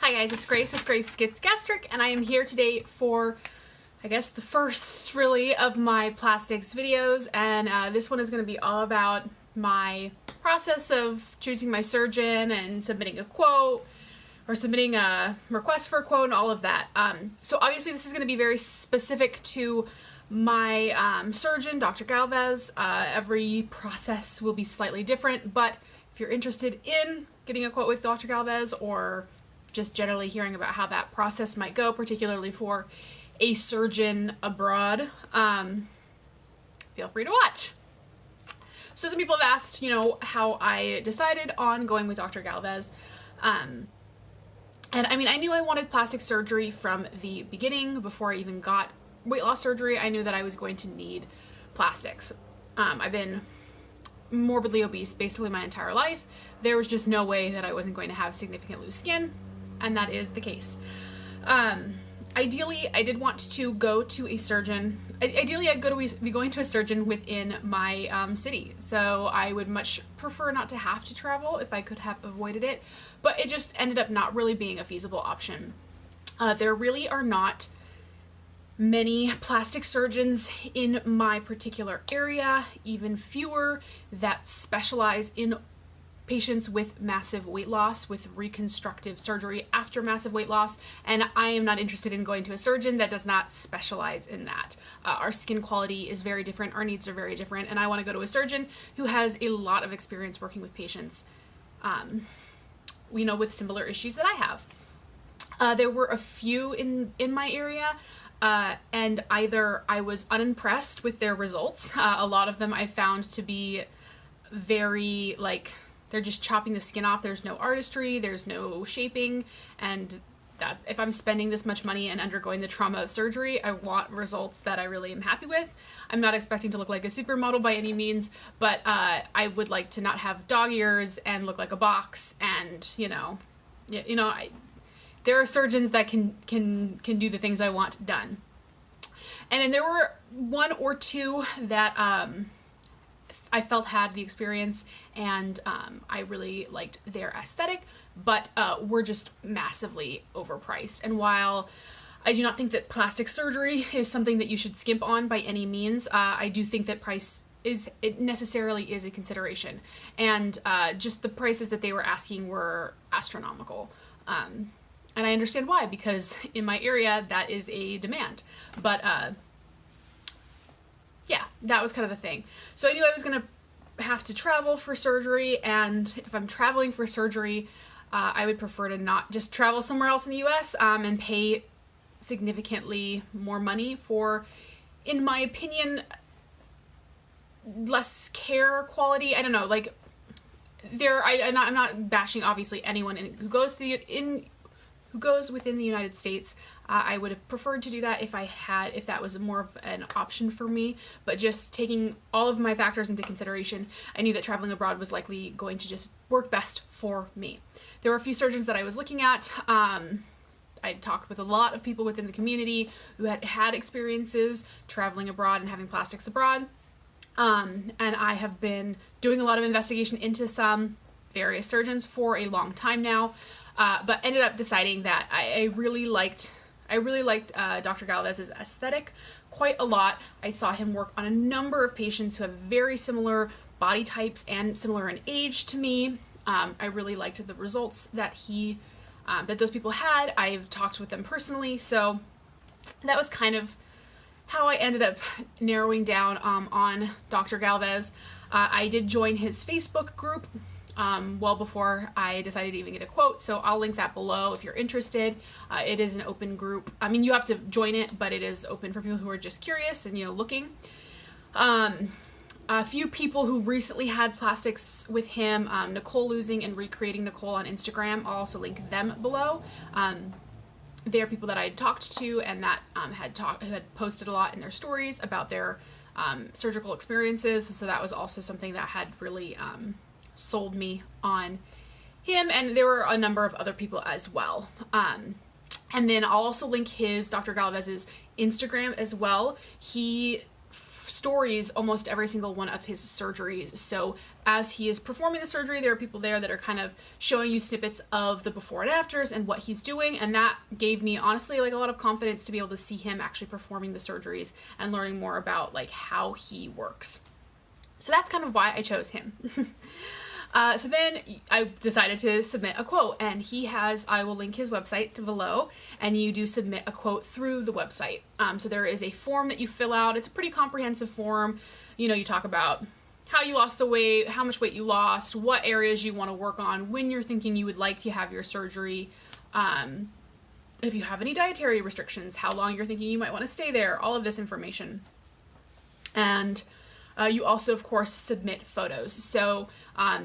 Hi guys, it's Grace with Grace Gets Gastric, and I am here today for, I guess, the first really of my plastics videos, and this one is going to be all about my process of choosing my surgeon and submitting a quote, or submitting a request for a quote and all of that. So obviously this is going to be very specific to my surgeon, Dr. Galvez. Every process will be slightly different, but if you're interested in getting a quote with Dr. Galvez or just generally hearing about how that process might go, particularly for a surgeon abroad, feel free to watch. So some people have asked, how I decided on going with Dr. Galvez. And I mean, I knew I wanted plastic surgery from the beginning. Before I even got weight loss surgery, I knew that I was going to need plastics. I've been morbidly obese basically my entire life. There was just no way that I wasn't going to have significant loose skin, and that is the case. Ideally, I did want to go to a surgeon. Ideally, I'd be going to a surgeon within my city, so I would much prefer not to have to travel if I could have avoided it, but it just ended up not really being a feasible option. There really are not many plastic surgeons in my particular area, even fewer that specialize in patients with massive weight loss, with reconstructive surgery after massive weight loss, and I am not interested in going to a surgeon that does not specialize in that. Our skin quality is very different, our needs are very different, and I want to go to a surgeon who has a lot of experience working with patients, with similar issues that I have. There were a few in my area, and either I was unimpressed with their results. A lot of them I found to be very, they're just chopping the skin off. There's no artistry, there's no shaping, and that if I'm spending this much money and undergoing the trauma of surgery, I want results that I really am happy with. I'm not expecting to look like a supermodel by any means, but I would like to not have dog ears and look like a box, and there are surgeons that can do the things I want done. And then there were one or two that I felt had the experience, and I really liked their aesthetic, but were just massively overpriced. And while I do not think that plastic surgery is something that you should skimp on by any means, I do think that price necessarily is a consideration. And just the prices that they were asking were astronomical. And I understand why, because in my area that is a demand. But yeah, that was kind of the thing. So I knew I was going to have to travel for surgery, and if I'm traveling for surgery, I would prefer to not just travel somewhere else in the US and pay significantly more money for, in my opinion, less care quality. I don't know, I'm not bashing obviously anyone who goes within the United States. I would have preferred to do that if that was more of an option for me, but just taking all of my factors into consideration, I knew that traveling abroad was likely going to just work best for me. There were a few surgeons that I was looking at. I talked with a lot of people within the community who had experiences traveling abroad and having plastics abroad, and I have been doing a lot of investigation into some various surgeons for a long time now. But ended up deciding that I really liked Dr. Galvez's aesthetic quite a lot. I saw him work on a number of patients who have very similar body types and similar in age to me. I really liked the results that that those people had. I've talked with them personally, so that was kind of how I ended up narrowing down on Dr. Galvez. I did join his Facebook group well before I decided to even get a quote, so I'll link that below if you're interested. It is an open group. I mean, you have to join it, but it is open for people who are just curious and looking. A few people who recently had plastics with him, Nicole Losing and Recreating Nicole on Instagram, I'll also link them below. They are people that I had talked to and that who had posted a lot in their stories about their surgical experiences, so that was also something that had really sold me on him, and there were a number of other people as well. And then I'll also link Dr. Galvez's Instagram as well. He stories almost every single one of his surgeries. So as he is performing the surgery, there are people there that are kind of showing you snippets of the before and afters and what he's doing. And that gave me honestly like a lot of confidence to be able to see him actually performing the surgeries and learning more about like how he works. So that's kind of why I chose him. So then I decided to submit a quote, and he has, I will link his website to below, and you do submit a quote through the website. So there is a form that you fill out. It's a pretty comprehensive form. You know, you talk about how you lost the weight, how much weight you lost, what areas you want to work on, when you're thinking you would like to have your surgery, if you have any dietary restrictions, how long you're thinking you might want to stay there, all of this information. And you also, of course, submit photos. So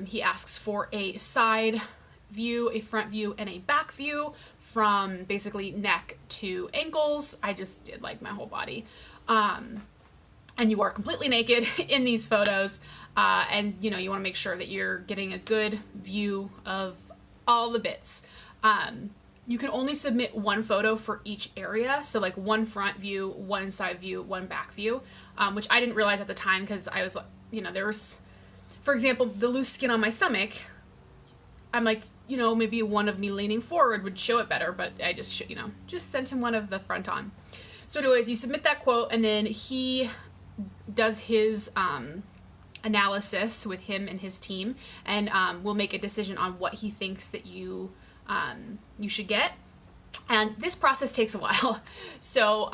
he asks for a side view, a front view, and a back view from basically neck to ankles. I just did like my whole body. And you are completely naked in these photos. And, you know, you want to make sure that you're getting a good view of all the bits. You can only submit one photo for each area. So like one front view, one side view, one back view, which I didn't realize at the time because I was, you know, there was, for example, the loose skin on my stomach. I'm like, you know, maybe one of me leaning forward would show it better, but I just, you know, just sent him one of the front on. So anyways, you submit that quote, and then he does his analysis with him and his team, and will make a decision on what he thinks that you should get. And this process takes a while. So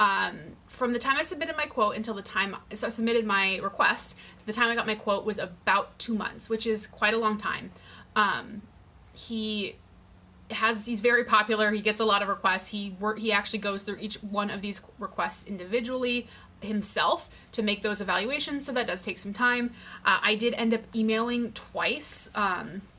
from the time I submitted my quote until the time I submitted my request to the time I got my quote was about 2 months, which is quite a long time. He's very popular. He gets a lot of requests. He actually goes through each one of these requests individually himself to make those evaluations, so that does take some time. I did end up emailing twice.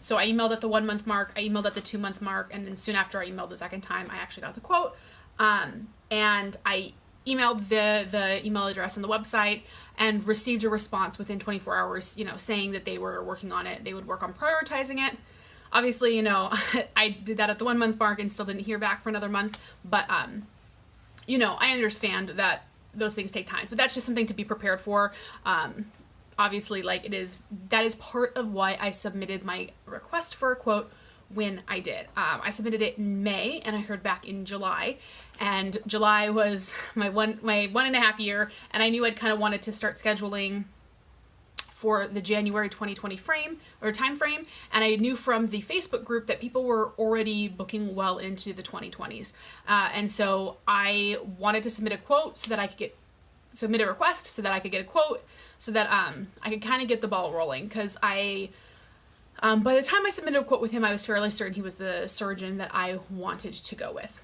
So I emailed at the 1 month mark, I emailed at the 2 month mark, and then soon after I emailed the second time, I actually got the quote. And I emailed the email address on the website and received a response within 24 hours, you know, saying that they were working on it. They would work on prioritizing it. Obviously, you know, I did that at the 1 month mark and still didn't hear back for another month. But, you know, I understand that those things take time, but that's just something to be prepared for. Obviously, like that is part of why I submitted my request for a quote when I did. I submitted it in May and I heard back in July, and July was my 1.5 year, and I knew I'd kind of wanted to start scheduling for the January 2020 time frame, and I knew from the Facebook group that people were already booking well into the 2020s, and so I wanted to submit a quote so that I could submit a request so that I could get a quote, so that I could kind of get the ball rolling, because by the time I submitted a quote with him, I was fairly certain he was the surgeon that I wanted to go with.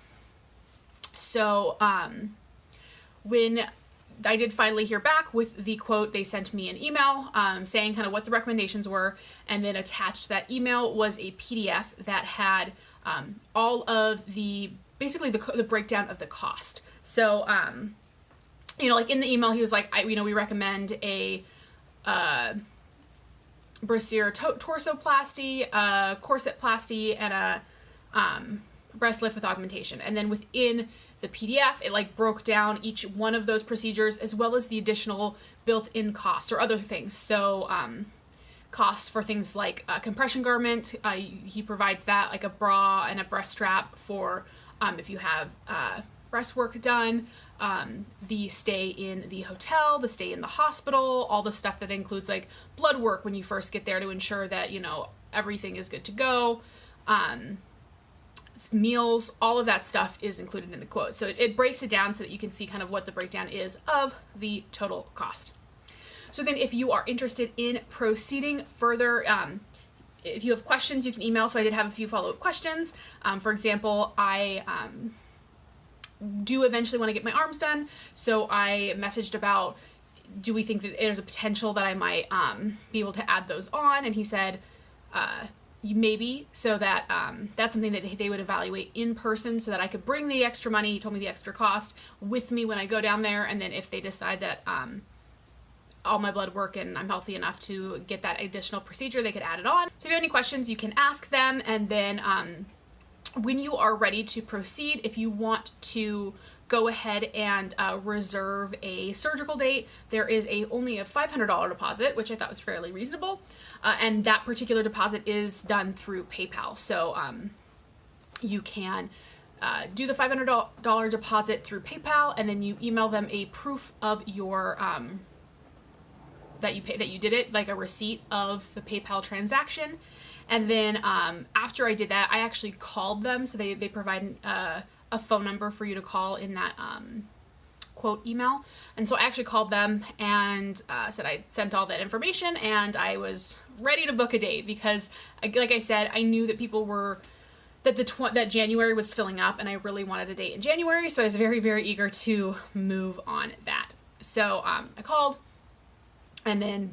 So when I did finally hear back with the quote, they sent me an email saying kind of what the recommendations were, and then attached to that email was a PDF that had all of basically the breakdown of the cost. So, you know, like in the email, he was like, we recommend a brassiere torsoplasty, a corsetplasty, and a breast lift with augmentation. And then within the PDF, it like broke down each one of those procedures as well as the additional built-in costs or other things. So costs for things like a compression garment, he provides that, like a bra and a breast strap for if you have breast work done, the stay in the hotel, the stay in the hospital, all the stuff that includes like blood work when you first get there to ensure that, you know, everything is good to go. Meals, all of that stuff is included in the quote. So it breaks it down so that you can see kind of what the breakdown is of the total cost. So then if you are interested in proceeding further, if you have questions, you can email. So I did have a few follow-up questions. For example, I do eventually want to get my arms done. So I messaged about, do we think that there's a potential that I might be able to add those on? And he said, maybe, so that that's something that they would evaluate in person so that I could bring the extra money, he told me the extra cost, with me when I go down there, and then if they decide that all my blood work and I'm healthy enough to get that additional procedure, they could add it on. So if you have any questions, you can ask them, and then when you are ready to proceed, if you want to go ahead and reserve a surgical date. There is only a $500 deposit, which I thought was fairly reasonable. And that particular deposit is done through PayPal. So you can do the $500 deposit through PayPal, and then you email them a proof of your that you did it, like a receipt of the PayPal transaction. And then after I did that, I actually called them. So they provide a phone number for you to call in that quote email. And so I actually called them and said I sent all that information, and I was ready to book a date because, like I said, I knew that people were that January was filling up, and I really wanted a date in January. So I was very, very eager to move on that. So I called, and then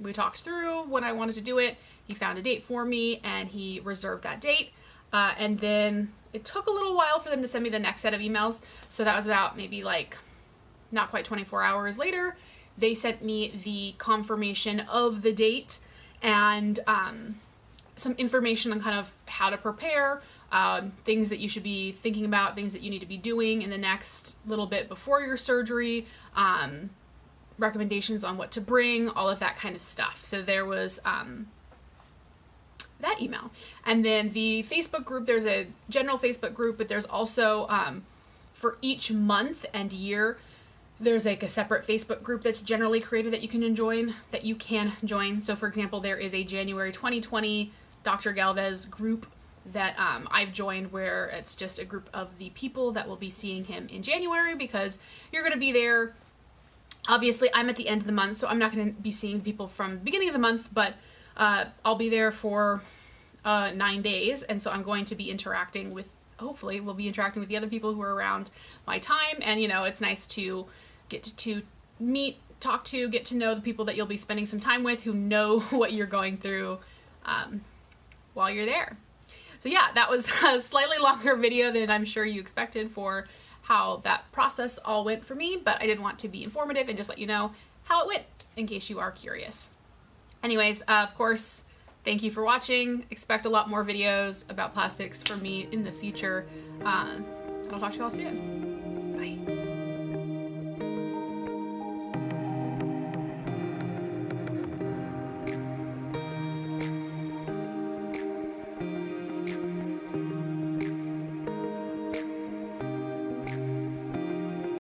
we talked through when I wanted to do it. He found a date for me, and he reserved that date. And then it took a little while for them to send me the next set of emails. So that was about maybe like not quite 24 hours later. They sent me the confirmation of the date and some information on kind of how to prepare, things that you should be thinking about, things that you need to be doing in the next little bit before your surgery, recommendations on what to bring, all of that kind of stuff. So there was that email. And then the Facebook group, there's a general Facebook group, but there's also for each month and year, there's like a separate Facebook group that's generally created that you can join. So for example, there is a January 2020 Dr. Galvez group that I've joined, where it's just a group of the people that will be seeing him in January, because you're going to be there. Obviously, I'm at the end of the month, so I'm not going to be seeing people from the beginning of the month, but I'll be there for 9 days, and so I'm going to be interacting with, hopefully, we'll be interacting with the other people who are around my time, and, you know, it's nice to get to meet, talk to, get to know the people that you'll be spending some time with who know what you're going through while you're there. So yeah, that was a slightly longer video than I'm sure you expected for how that process all went for me, but I did want to be informative and just let you know how it went in case you are curious. Anyways, of course, thank you for watching. Expect a lot more videos about plastics from me in the future. And I'll talk to you all soon. Bye.